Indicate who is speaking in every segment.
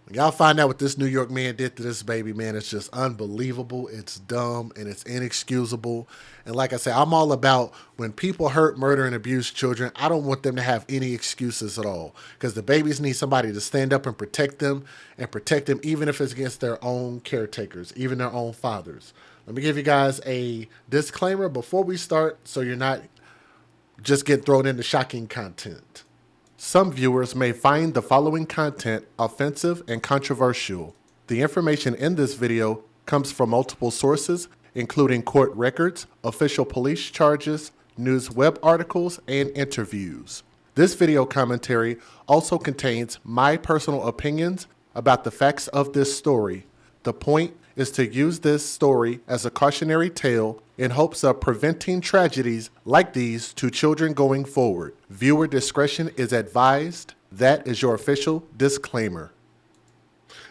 Speaker 1: Y'all find out what this New York man did to this baby, man. It's just unbelievable. It's dumb and it's inexcusable. And like I said, I'm all about when people hurt, murder, and abuse children, I don't want them to have any excuses at all. Because the babies need somebody to stand up and protect them even if it's against their own caretakers, even their own fathers. Let me give you guys a disclaimer before we start so you're not just getting thrown into shocking content. Some viewers may find the following content offensive and controversial. The information in this video comes from multiple sources, including court records, official police charges, news web articles, and interviews. This video commentary also contains my personal opinions about the facts of this story. The point is to use this story as a cautionary tale in hopes of preventing tragedies like these to children going forward. Viewer discretion is advised. That is your official disclaimer.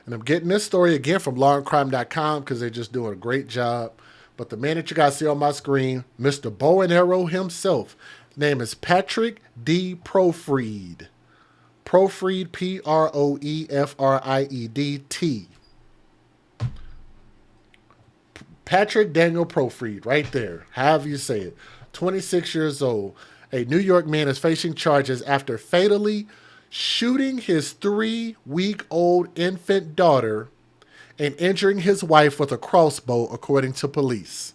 Speaker 1: And I'm getting this story again from lawandcrime.com because they're just doing a great job. But the man that you guys see on my screen, Mr. Bow and Arrow himself, his name is Patrick D. Profried. Profried, Proefried. Patrick Daniel Profried, right there, however you say it. 26 years old. A New York man is facing charges after fatally shooting his 3-week-old infant daughter and injuring his wife with a crossbow, according to police.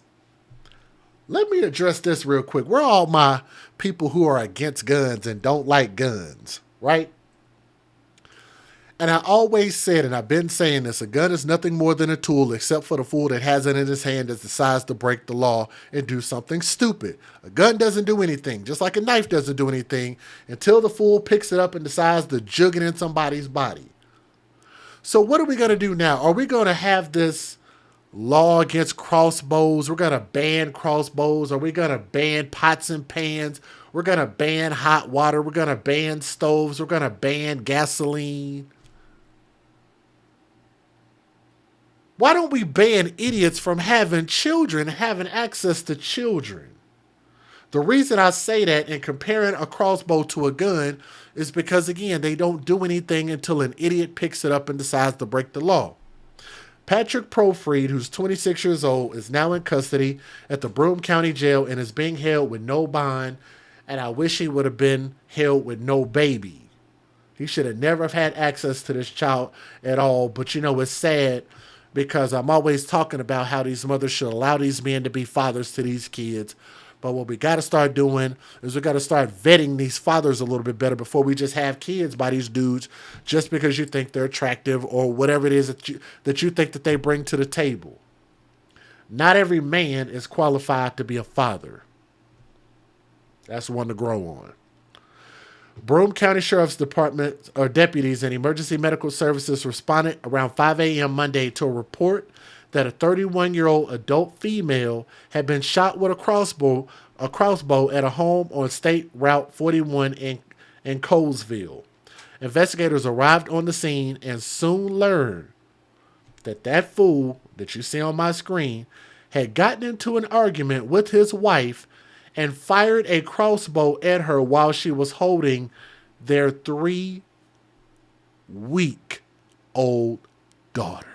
Speaker 1: Let me address this real quick. We're all my people who are against guns and don't like guns, right? And I always said, and I've been saying this, a gun is nothing more than a tool except for the fool that has it in his hand that decides to break the law and do something stupid. A gun doesn't do anything, just like a knife doesn't do anything, until the fool picks it up and decides to jug it in somebody's body. So what are we going to do now? Are we going to have this law against crossbows? We're going to ban crossbows. Are we going to ban pots and pans? We're going to ban hot water. We're going to ban stoves. We're going to ban gasoline. Why don't we ban idiots from having children, having access to children? The reason I say that and comparing a crossbow to a gun is because, again, they don't do anything until an idiot picks it up and decides to break the law. Patrick Profried, who's 26 years old, is now in custody at the Broome County Jail and is being held with no bond, and I wish he would have been held with no baby. He should have never have had access to this child at all, but it's sad because I'm always talking about how these mothers should allow these men to be fathers to these kids. But what we got to start doing is we got to start vetting these fathers a little bit better before we just have kids by these dudes just because you think they're attractive or whatever it is that you think that they bring to the table. Not every man is qualified to be a father. That's one to grow on. Broome County Sheriff's Department or deputies and emergency medical services responded around 5 a.m. Monday to a report that a 31-year-old adult female had been shot with a crossbow at a home on State Route 41 in Colesville. Investigators arrived on the scene and soon learned that fool that you see on my screen had gotten into an argument with his wife and fired a crossbow at her while she was holding their 3-week-old daughter.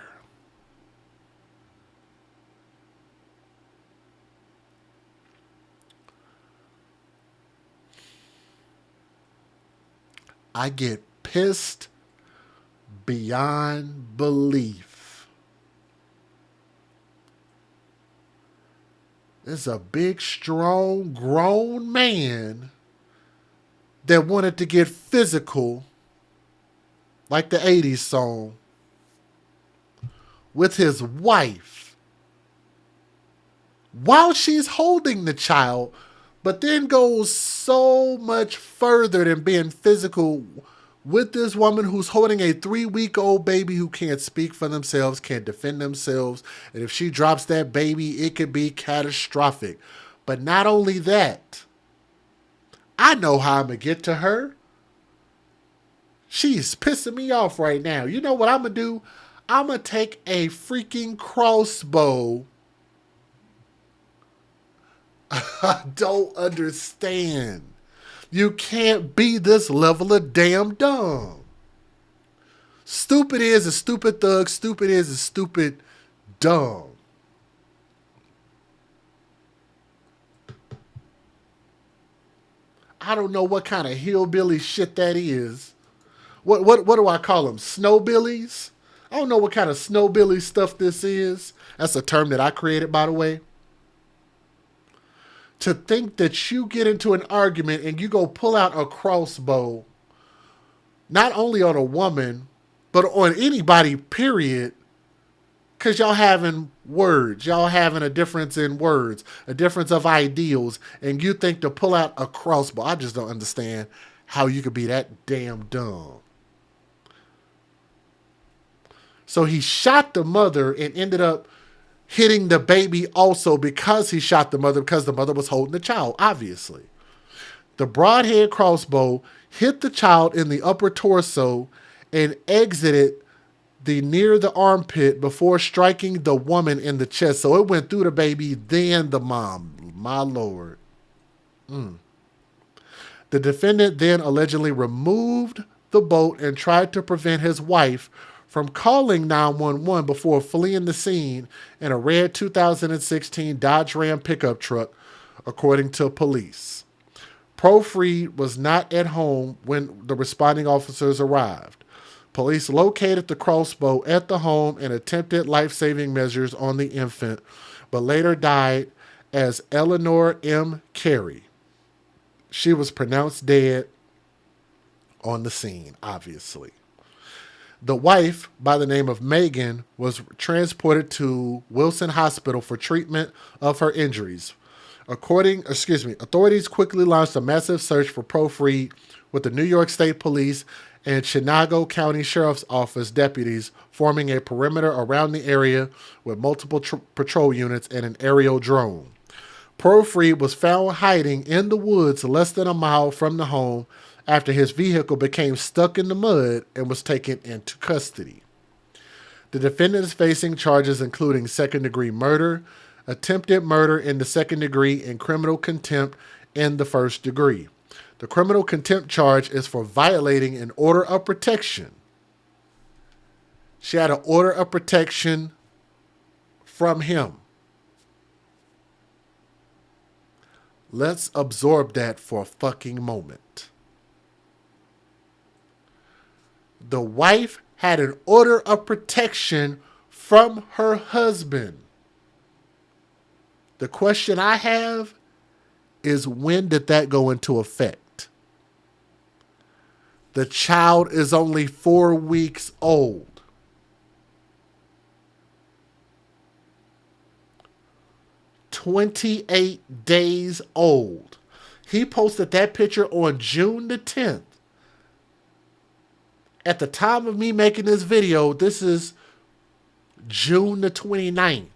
Speaker 1: I get pissed beyond belief. There's a big, strong, grown man that wanted to get physical, like the 80s song, with his wife while she's holding the child, but then goes so much further than being physical with this woman who's holding a 3-week-old baby who can't speak for themselves, can't defend themselves. And if she drops that baby, it could be catastrophic. But not only that, I know how I'm going to get to her. She's pissing me off right now. You know what I'm going to do? I'm going to take a freaking crossbow. I don't understand. You can't be this level of damn dumb. Stupid is a stupid thug. Stupid is a stupid dumb. I don't know what kind of hillbilly shit that is. What do I call them? Snowbillies? I don't know what kind of snowbilly stuff this is. That's a term that I created, by the way. To think that you get into an argument and you go pull out a crossbow, not only on a woman, but on anybody, period, because y'all having words. Y'all having a difference in words, a difference of ideals, and you think to pull out a crossbow. I just don't understand how you could be that damn dumb. So he shot the mother and ended up hitting the baby also because he shot the mother, because the mother was holding the child, obviously. The broadhead crossbow hit the child in the upper torso and exited the near the armpit before striking the woman in the chest. So it went through the baby, then the mom. My Lord. The defendant then allegedly removed the boat and tried to prevent his wife from calling 911 before fleeing the scene in a red 2016 Dodge Ram pickup truck, according to police. Profreed was not at home when the responding officers arrived. Police located the crossbow at the home and attempted life-saving measures on the infant, but later died as Eleanor M. Carey. She was pronounced dead on the scene, obviously. The wife, by the name of Megan, was transported to Wilson Hospital for treatment of her injuries. Authorities quickly launched a massive search for Profreed with the New York State Police and Chenango County Sheriff's Office deputies forming a perimeter around the area with multiple patrol units and an aerial drone. Profreed was found hiding in the woods less than a mile from the home after his vehicle became stuck in the mud and was taken into custody. The defendant is facing charges including second-degree murder, attempted murder in the second degree, and criminal contempt in the first degree. The criminal contempt charge is for violating an order of protection. She had an order of protection from him. Let's absorb that for a fucking moment. The wife had an order of protection from her husband. The question I have is, when did that go into effect? The child is only 4 weeks old. "28 days old." He posted that picture on June the 10th. At the time of me making this video, this is June the 29th.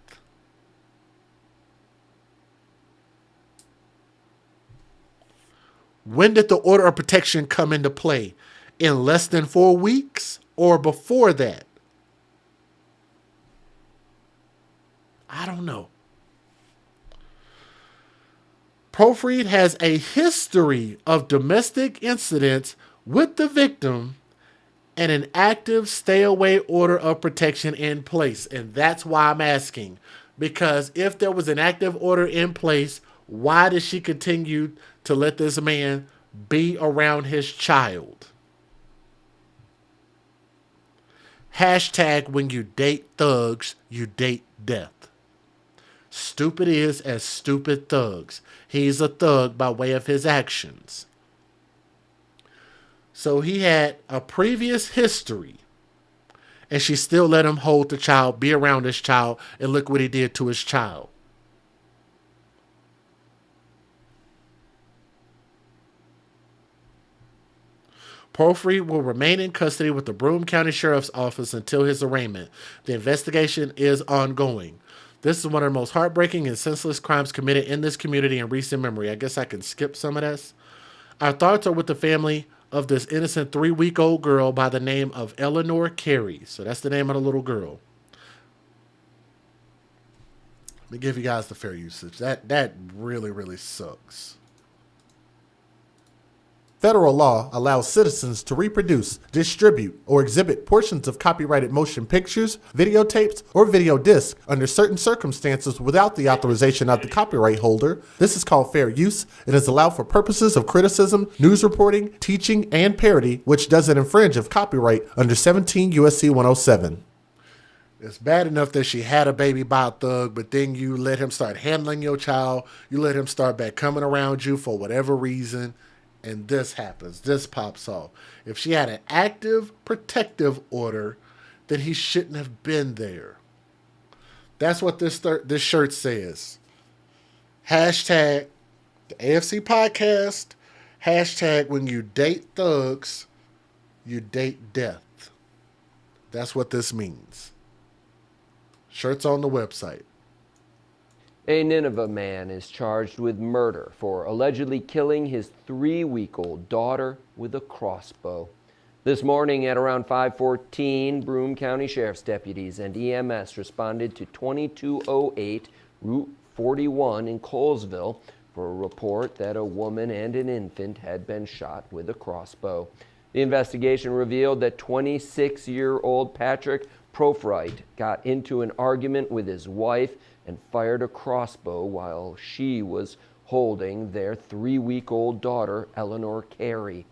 Speaker 1: When did the order of protection come into play? In less than 4 weeks or before that? I don't know. Profreed has a history of domestic incidents with the victim and an active stay-away order of protection in place. And that's why I'm asking. Because if there was an active order in place, why did she continue to let this man be around his child? Hashtag, when you date thugs, you date death. Stupid is as stupid thugs. He's a thug by way of his actions. So he had a previous history, and she still let him hold the child, be around his child, and look what he did to his child. Profreed will remain in custody with the Broome County Sheriff's Office until his arraignment. The investigation is ongoing. This is one of the most heartbreaking and senseless crimes committed in this community in recent memory. I guess I can skip some of this. Our thoughts are with the family of this innocent 3-week-old girl by the name of Eleanor Carey. So that's the name of the little girl. Let me give you guys the fair usage. That really, really sucks. Federal law allows citizens to reproduce, distribute, or exhibit portions of copyrighted motion pictures, videotapes, or video discs under certain circumstances without the authorization of the copyright holder. This is called fair use. It is allowed for purposes of criticism, news reporting, teaching, and parody, which doesn't infringe of copyright under 17 U.S.C. 107. It's bad enough that she had a baby by a thug, but then you let him start handling your child. You let him start back coming around you for whatever reason. And this happens. This pops off. If she had an active protective order, then he shouldn't have been there. That's what this shirt says. Hashtag the AFC podcast. Hashtag when you date thugs, you date death. That's what this means. Shirts on the website.
Speaker 2: A Nineveh man is charged with murder for allegedly killing his 3-week-old daughter with a crossbow. This morning at around 5:14, Broome County Sheriff's deputies and EMS responded to 2208 Route 41 in Colesville for a report that a woman and an infant had been shot with a crossbow. The investigation revealed that 26-year-old Patrick Profright got into an argument with his wife and fired a crossbow while she was holding their 3-week-old daughter, Eleanor Carey.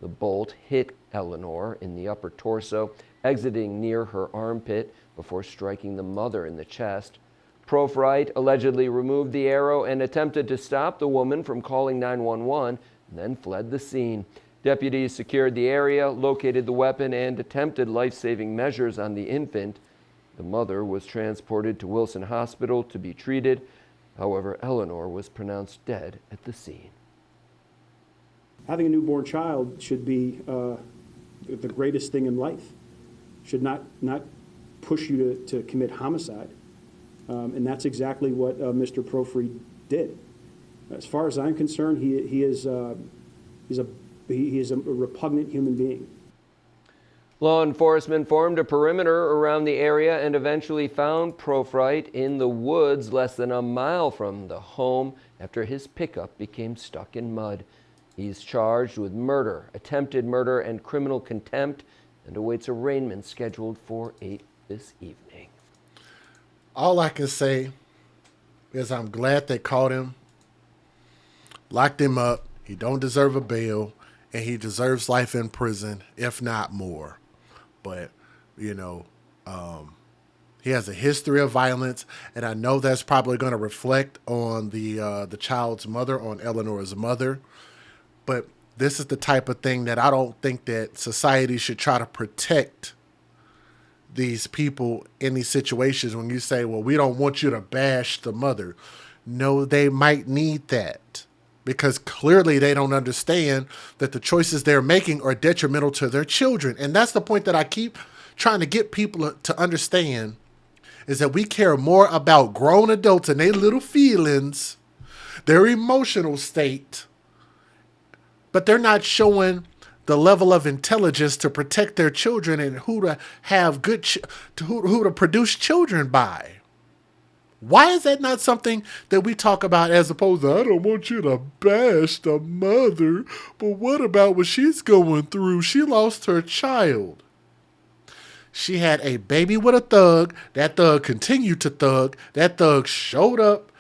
Speaker 2: The bolt hit Eleanor in the upper torso, exiting near her armpit before striking the mother in the chest. Profright allegedly removed the arrow and attempted to stop the woman from calling 911, and then fled the scene. Deputies secured the area, located the weapon, and attempted life-saving measures on the infant. The mother was transported to Wilson Hospital to be treated. However, Eleanor was pronounced dead at the scene.
Speaker 3: Having a newborn child should be the greatest thing in life. Should not push you to commit homicide. And that's exactly what Mr. Profried did. As far as I'm concerned, he is a repugnant human being.
Speaker 2: Law enforcement formed a perimeter around the area and eventually found Profright in the woods less than a mile from the home after his pickup became stuck in mud. He's charged with murder, attempted murder, and criminal contempt, and awaits arraignment scheduled for 8 this evening.
Speaker 1: All I can say is I'm glad they caught him, locked him up. He don't deserve a bail, and he deserves life in prison, if not more. But, he has a history of violence, and I know that's probably going to reflect on the child's mother, on Eleanor's mother. But this is the type of thing that I don't think that society should try to protect these people in these situations when you say, well, we don't want you to bash the mother. No, they might need that because clearly they don't understand that the choices they're making are detrimental to their children. And that's the point that I keep trying to get people to understand, is that we care more about grown adults and their little feelings, their emotional state, but they're not showing the level of intelligence to protect their children and who to have who to produce children by. Why is that not something that we talk about as opposed to, I don't want you to bash the mother, but what about what she's going through? She lost her child. She had a baby with a thug. That thug continued to thug. That thug showed up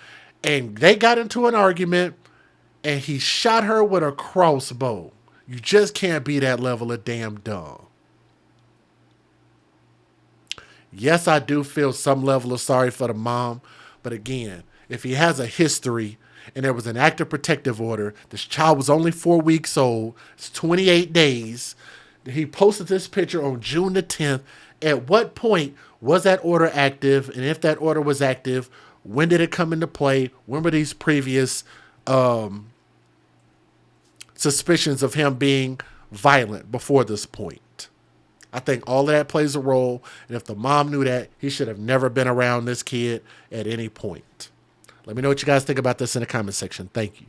Speaker 1: and they got into an argument and he shot her with a crossbow. You just can't be that level of damn dumb. Yes, I do feel some level of sorry for the mom. But again, if he has a history and there was an active protective order, this child was only 4 weeks old, it's 28 days. He posted this picture on June the 10th. At what point was that order active? And if that order was active, when did it come into play? When were these previous suspicions of him being violent before this point? I think all of that plays a role. And if the mom knew that, he should have never been around this kid at any point. Let me know what you guys think about this in the comment section. Thank you.